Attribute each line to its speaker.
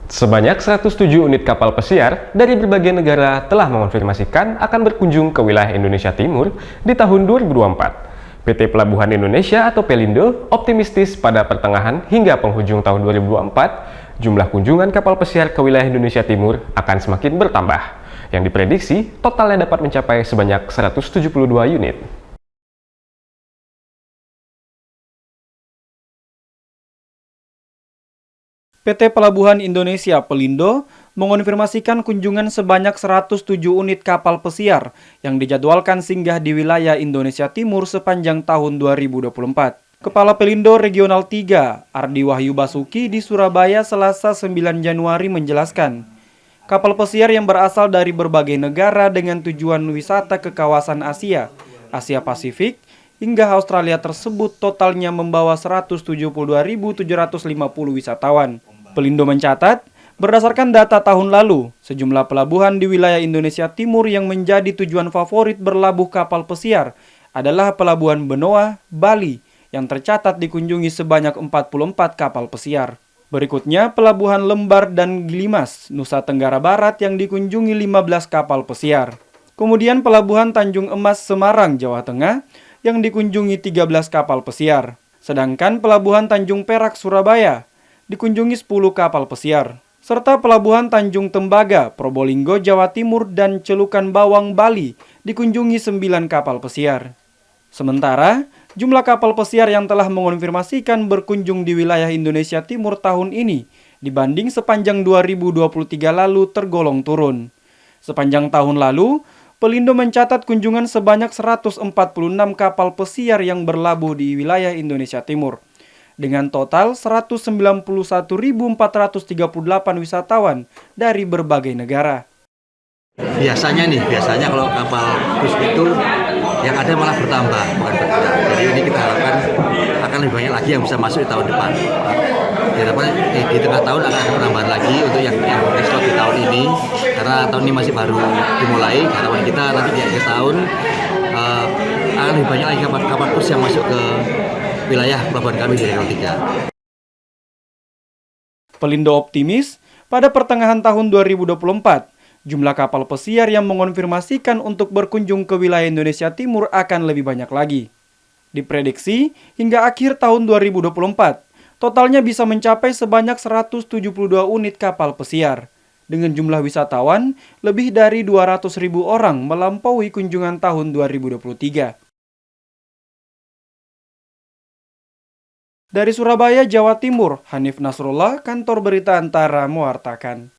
Speaker 1: Sebanyak 107 unit kapal pesiar dari berbagai negara telah mengonfirmasikan akan berkunjung ke wilayah Indonesia Timur di tahun 2024. PT Pelabuhan Indonesia atau Pelindo optimistis pada pertengahan hingga penghujung tahun 2024, jumlah kunjungan kapal pesiar ke wilayah Indonesia Timur akan semakin bertambah, yang diprediksi totalnya dapat mencapai sebanyak 172 unit.
Speaker 2: PT Pelabuhan Indonesia Pelindo mengonfirmasikan kunjungan sebanyak 107 unit kapal pesiar yang dijadwalkan singgah di wilayah Indonesia Timur sepanjang tahun 2024. Kepala Pelindo Regional 3, Ardi Wahyu Basuki di Surabaya Selasa 9 Januari menjelaskan, kapal pesiar yang berasal dari berbagai negara dengan tujuan wisata ke kawasan Asia, Asia Pasifik, hingga Australia tersebut totalnya membawa 172.750 wisatawan. Pelindo mencatat, berdasarkan data tahun lalu, sejumlah pelabuhan di wilayah Indonesia Timur yang menjadi tujuan favorit berlabuh kapal pesiar adalah Pelabuhan Benoa, Bali, yang tercatat dikunjungi sebanyak 44 kapal pesiar. Berikutnya, Pelabuhan Lembar dan Gilimas, Nusa Tenggara Barat yang dikunjungi 15 kapal pesiar. Kemudian Pelabuhan Tanjung Emas, Semarang, Jawa Tengah, yang dikunjungi 13 kapal pesiar. Sedangkan Pelabuhan Tanjung Perak, Surabaya, dikunjungi 10 kapal pesiar. Serta Pelabuhan Tanjung Tembaga, Probolinggo, Jawa Timur, dan Celukan Bawang, Bali, dikunjungi 9 kapal pesiar. Sementara, jumlah kapal pesiar yang telah mengonfirmasikan berkunjung di wilayah Indonesia Timur tahun ini dibanding sepanjang 2023 lalu tergolong turun. Sepanjang tahun lalu, Pelindo mencatat kunjungan sebanyak 146 kapal pesiar yang berlabuh di wilayah Indonesia Timur, dengan total 191.438 wisatawan dari berbagai negara.
Speaker 3: Biasanya kalau kapal kruis itu yang ada malah bertambah, bukan berkurang. Jadi ini kita harapkan akan lebih banyak lagi yang bisa masuk di tahun depan. Diharapkan di tengah tahun akan ada penambahan lagi untuk yang ekspor di tahun ini, karena tahun ini masih baru dimulai. Harapan kita nanti di akhir tahun akan lebih banyak lagi kapal kruis yang masuk ke wilayah pelabuhan kami di Regional 3.
Speaker 2: Pelindo optimis, pada pertengahan tahun 2024, jumlah kapal pesiar yang mengonfirmasikan untuk berkunjung ke wilayah Indonesia Timur akan lebih banyak lagi. Diprediksi, hingga akhir tahun 2024, totalnya bisa mencapai sebanyak 172 unit kapal pesiar, dengan jumlah wisatawan lebih dari 200.000 orang melampaui kunjungan tahun 2023. Dari Surabaya, Jawa Timur, Hanif Nasrullah, Kantor Berita Antara mewartakan.